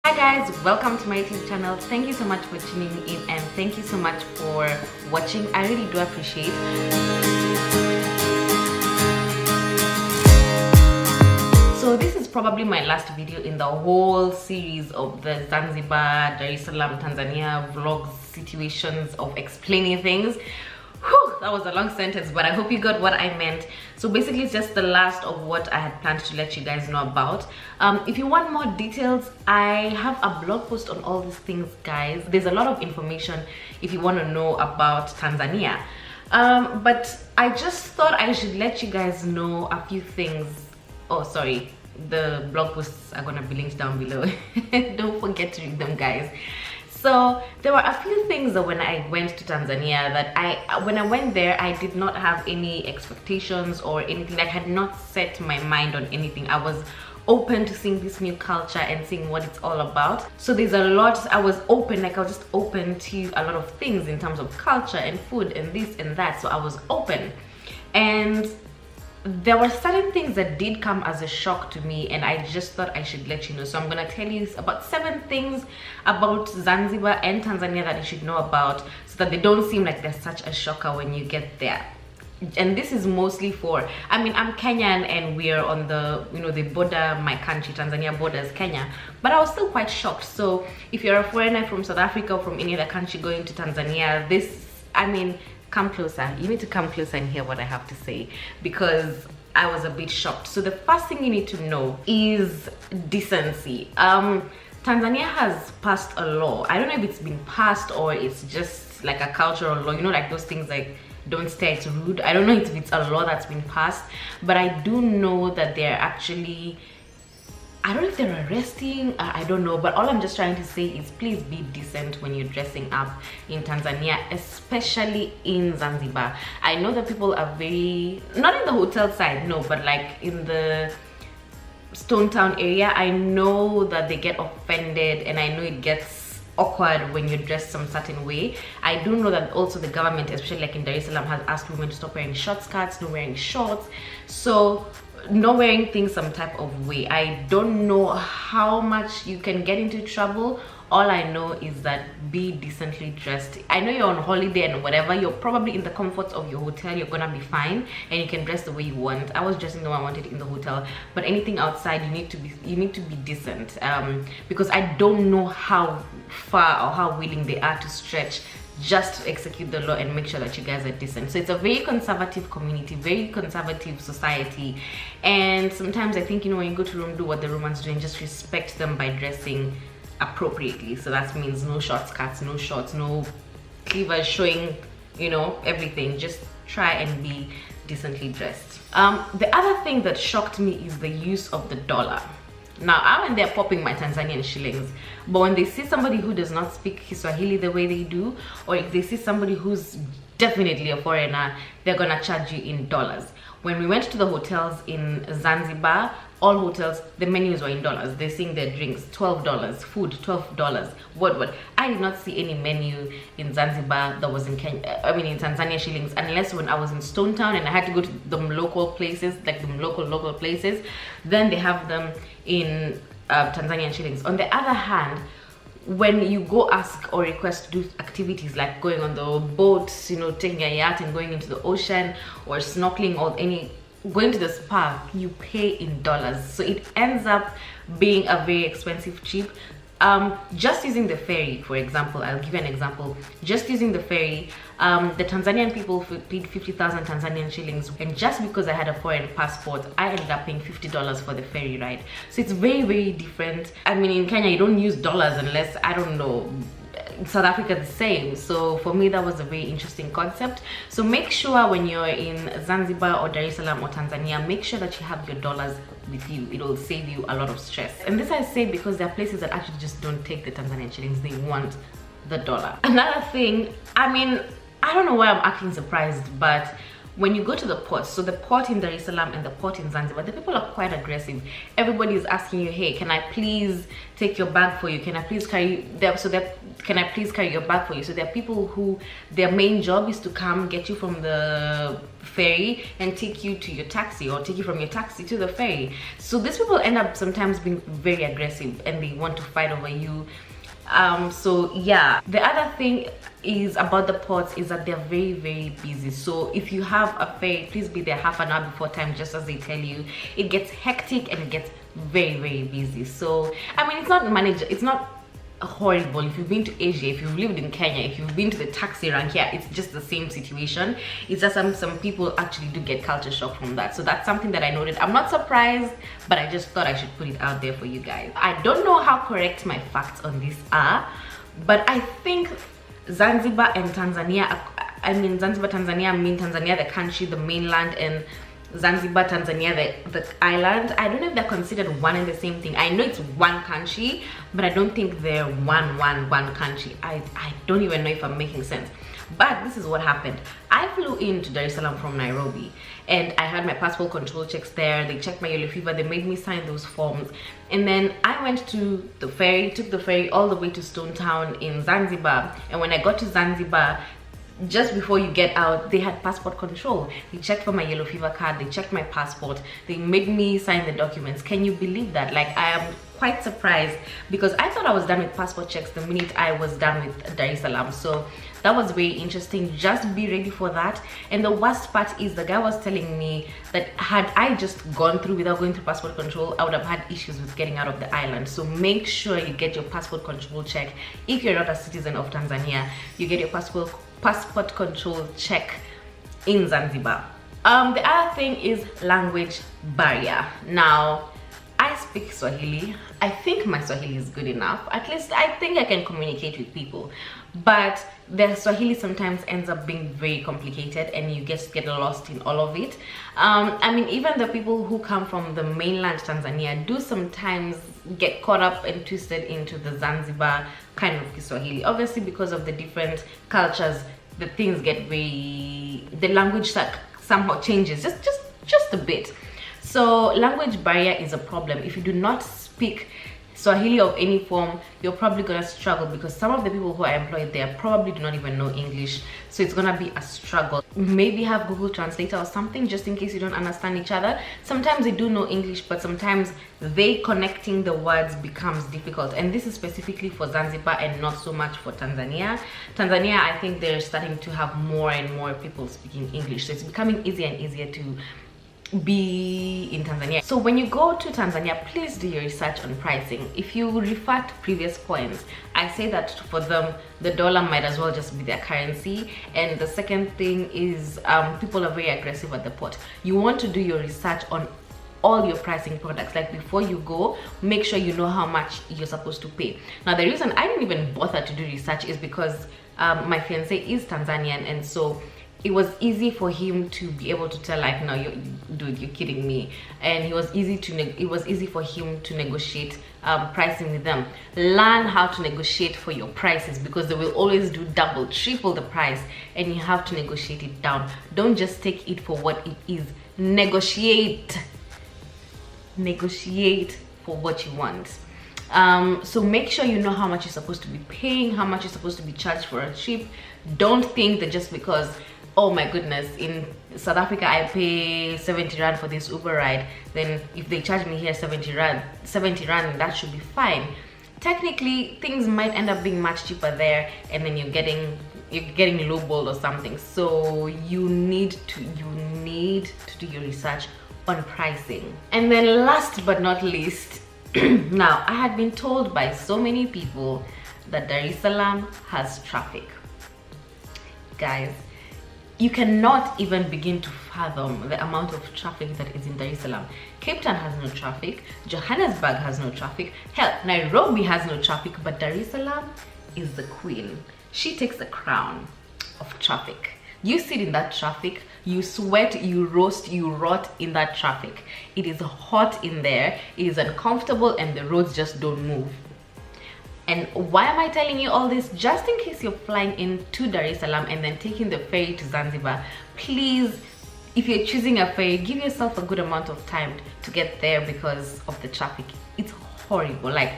Hi guys, welcome to my YouTube channel. Thank you so much for tuning in and thank you so much for watching. I really do appreciate. So this is probably my last video in the whole series of the Zanzibar, Dares-salaam, Tanzania vlogs, situations of explaining things. Whew, that was a long sentence, but I hope you got what I meant. So basically it's just the last of what I had planned to let you guys know about. If you want more details, I have a blog post on all these things, guys. There's a lot of information if you want to know about Tanzania. But I just thought I should let you guys know a few things. Oh, sorry, the blog posts are gonna be linked down below. Don't forget to read them, guys. So there were a few things that when I went to Tanzania that when I went there, I did not have any expectations or anything. I had not set my mind on anything. I was open to seeing this new culture and seeing what it's all about. So there's a lot. I was open, like I was just open to a lot of things in terms of culture and food and this and that. So I was open, and there were certain things that did come as a shock to me, and I just thought I should let you know. So I'm gonna tell you about 7 things about Zanzibar and Tanzania that you should know about, so that they don't seem like they're such a shocker when you get there. And this is mostly for, I mean, I'm Kenyan and we're on the, you know, the border, my country, Tanzania borders Kenya, but I was still quite shocked. So if you're a foreigner from South Africa or from any other country going to Tanzania, this, I mean, come closer. You need to come closer and hear what I have to say, because I was a bit shocked. So the first thing you need to know is decency. Tanzania has passed a law. I don't know if it's been passed or it's just like a cultural law, you know, like those things like don't stare, it's rude. I don't know if it's a law that's been passed, but I do know that they're actually, I don't know if they're arresting, I don't know, but all I'm just trying to say is please be decent when you're dressing up in Tanzania, especially in Zanzibar. I know that people are very, not in the hotel side, no, but like in the Stone Town area, I know that they get offended and I know it gets awkward when you're dressed some certain way. I do know that also the government, especially like in Dares-salaam, has asked women to stop wearing short skirts, no wearing shorts. So no wearing things some type of way. I don't know how much you can get into trouble. All I know is that be decently dressed. I know you're on holiday and whatever, you're probably in the comforts of your hotel, you're gonna be fine and you can dress the way you want. I was dressing the way I wanted in the hotel, but anything outside you need to be decent, because I don't know how far or how willing they are to stretch just to execute the law and make sure that you guys are decent. So it's a very conservative community, very conservative society, and sometimes I think, you know, when you go to Rome, do what the Romans do and just respect them by dressing appropriately. So that means no short skirts, no shorts, no cleavage showing, you know, everything. Just try and be decently dressed. The other thing that shocked me is the use of the dollar. Now, I went there popping my Tanzanian shillings, but when they see somebody who does not speak Kiswahili the way they do, or if they see somebody who's definitely a foreigner, they're gonna charge you in dollars. When we went to the hotels in Zanzibar, all hotels, the menus were in dollars. They're seeing their drinks, $12, food, $12. What? I did not see any menu in Zanzibar that was in Kenya, I mean in Tanzania shillings, unless when I was in Stone Town and I had to go to the local places, like the local places, then they have them in Tanzanian shillings. On the other hand, when you go ask or request to do activities like going on the boat, you know, taking a yacht and going into the ocean, or snorkeling, or going to the spa, you pay in dollars. So it ends up being a very expensive trip. Just using the ferry, for example, I'll give you an example. Just using the ferry, the Tanzanian people paid 50,000 Tanzanian shillings, and just because I had a foreign passport, I ended up paying $50 for the ferry ride. So it's very, very different. I mean, in Kenya you don't use dollars unless, I don't know, South Africa the same. So for me that was a very interesting concept. So make sure when you're in Zanzibar or Dares-salaam or Tanzania, make sure that you have your dollars with you. It will save you a lot of stress. And this I say because there are places that actually just don't take the Tanzanian shillings, they want the dollar. Another thing, I mean, I don't know why I'm acting surprised, but when you go to the ports, so the port in Dares-salaam and the port in Zanzibar, the people are quite aggressive. Everybody is asking you, hey, can I please take your bag for you? Can I please carry them? Can I please carry your bag for you? So there are people who their main job is to come get you from the ferry and take you to your taxi, or take you from your taxi to the ferry. So these people end up sometimes being very aggressive and they want to fight over you. So yeah, the other thing is about the ports is that they're very, very busy. So if you have a ferry, please be there half an hour before time, just as they tell you. It gets hectic and it gets very, very busy. So I mean, it's not horrible. If you've been to Asia, if you've lived in Kenya, if you've been to the taxi rank here, it's just the same situation. It's just some people actually do get culture shock from that. So that's something that I noted. I'm not surprised, but I just thought I should put it out there for you guys. I don't know how correct my facts on this are, but I think Zanzibar and Tanzania, I mean Zanzibar, Tanzania, Tanzania the country, the mainland, and Zanzibar, Tanzania, the island, I don't know if they're considered one and the same thing. I know it's one country, but I don't think they're one country. I don't even know if I'm making sense. But this is what happened. I flew into Dares-salaam from Nairobi, and I had my passport control checks there. They checked my yellow fever, they made me sign those forms, and then I went to the ferry, took the ferry all the way to Stone Town in Zanzibar. And when I got to Zanzibar, just before you get out, they had passport control. They checked for my yellow fever card, they checked my passport, they made me sign the documents. Can you believe that? Like, I am quite surprised, because I thought I was done with passport checks the minute I was done with Dares-salaam. So that was very interesting. Just be ready for that. And the worst part is, the guy was telling me that had I just gone through without going through passport control, I would have had issues with getting out of the island. So make sure you get your passport control check. If you're not a citizen of Tanzania, you get your passport control check in Zanzibar. The other thing is language barrier. Now, I speak Swahili. I think my Swahili is good enough. At least I think I can communicate with people. But the Swahili sometimes ends up being very complicated, and you just get lost in all of it. I mean, even the people who come from the mainland Tanzania do sometimes get caught up and twisted into the Zanzibar kind of Kiswahili. Obviously, because of the different cultures, the things get the language somehow changes just a bit. So language barrier is a problem. If you do not speak Swahili of any form, you're probably gonna struggle, because some of the people who are employed there probably do not even know English. So it's gonna be a struggle. Maybe have Google Translator or something, just in case you don't understand each other. Sometimes they do know English, but sometimes they connecting the words becomes difficult. And this is specifically for Zanzibar and not so much for Tanzania. Tanzania, I think they're starting to have more and more people speaking English. So it's becoming easier and easier to be in Tanzania. So when you go to Tanzania, please do your research on pricing. If you refer to previous points, I say that for them the dollar might as well just be their currency. And the second thing is people are very aggressive at the port. You want to do your research on all your pricing products. Like, before you go, make sure you know how much you're supposed to pay. Now, the reason I didn't even bother to do research is because my fiance is Tanzanian, and so it was easy for him to be able to tell, like, no, dude, you're kidding me. And it was easy for him to negotiate pricing with them. Learn how to negotiate for your prices, because they will always do double, triple the price, and you have to negotiate it down. Don't just take it for what it is. Negotiate for what you want. So make sure you know how much you're supposed to be paying, how much you're supposed to be charged for a trip. Don't think that just because, oh my goodness, in South Africa I pay 70 rand for this Uber ride, then if they charge me here 70 rand, that should be fine. Technically, things might end up being much cheaper there, and then you're getting lowballed or something. So you need to do your research on pricing. And then last but not least, now, I had been told by so many people that Dares-salaam has traffic. Guys, you cannot even begin to fathom the amount of traffic that is in Dares-salaam. Cape Town has no traffic, Johannesburg has no traffic, hell, Nairobi has no traffic, but Dares-salaam is the queen. She takes the crown of traffic. You sit in that traffic, you sweat, you roast, you rot in that traffic. It is hot in there, it is uncomfortable, and the roads just don't move. And why am I telling you all this? Just in case you're flying into Dares-salaam and then taking the ferry to Zanzibar, please if you're choosing a ferry, give yourself a good amount of time to get there because of the traffic. It's horrible. Like,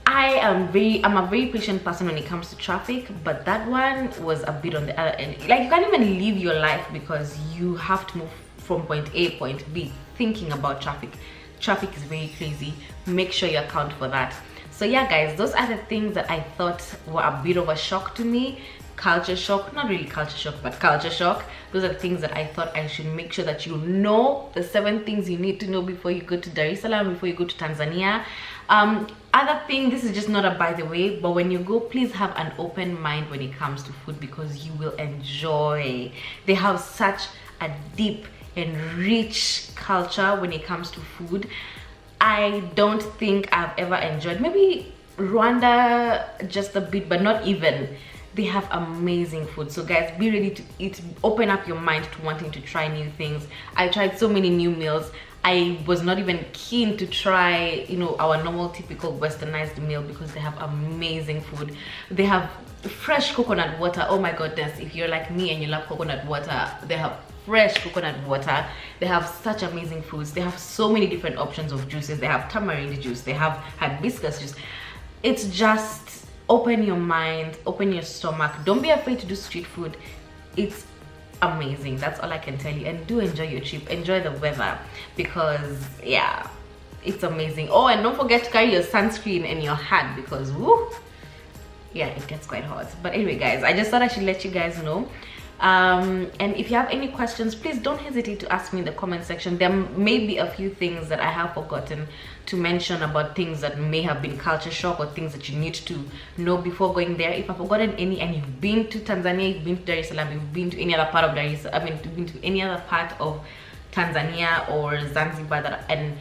I'm a very patient person when it comes to traffic, but that one was a bit on the other end. Like, you can't even live your life because you have to move from point A point B thinking about traffic. Traffic is very crazy. Make sure you account for that. So yeah guys, those are the things that I thought were a bit of a shock to me. Culture shock, not really culture shock, but culture shock. Those are the things that I thought I should make sure that you know, the 7 things you need to know before you go to Dares-salaam, before you go to Tanzania. Other thing, this is just not a by the way, but when you go, please have an open mind when it comes to food, because you will enjoy. They have such a deep and rich culture when it comes to food. I don't think I've ever enjoyed, maybe Rwanda just a bit, but not even. They have amazing food. So guys, be ready to eat. Open up your mind to wanting to try new things. I tried so many new meals. I was not even keen to try, you know, our normal typical westernized meal because they have amazing food. They have fresh coconut water. Oh my goodness, if you're like me and you love coconut water, they have fresh coconut water. They have such amazing foods. They have so many different options of juices. They have tamarind juice, they have hibiscus juice. It's just, open your mind, open your stomach. Don't be afraid to do street food. It's amazing. That's all I can tell you. And do enjoy your trip, enjoy the weather, because yeah, it's amazing. Oh, and don't forget to carry your sunscreen and your hat, because woo, yeah, it gets quite hot. But anyway guys, I just thought I should let you guys know. And if you have any questions, please don't hesitate to ask me in the comment section. There may be a few things that I have forgotten to mention about things that may have been culture shock, or things that you need to know before going there. If I've forgotten any and you've been to Tanzania, you've been to Dares-salaam, you've been to any other part of you've been to any other part of Tanzania or Zanzibar, and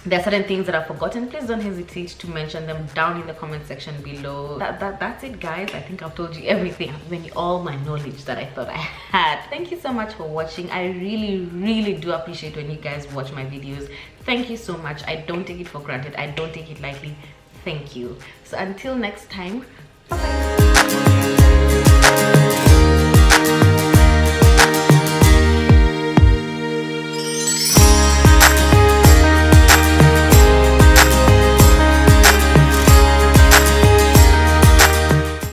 there are certain things that I've forgotten, please don't hesitate to mention them down in the comment section below. That's it guys. I think I've told you everything. I've given you all my knowledge that I thought I had. Thank you so much for watching. I really do appreciate when you guys watch my videos. Thank you so much. I don't take it for granted. I don't take it lightly. Thank you. So until next time, bye bye.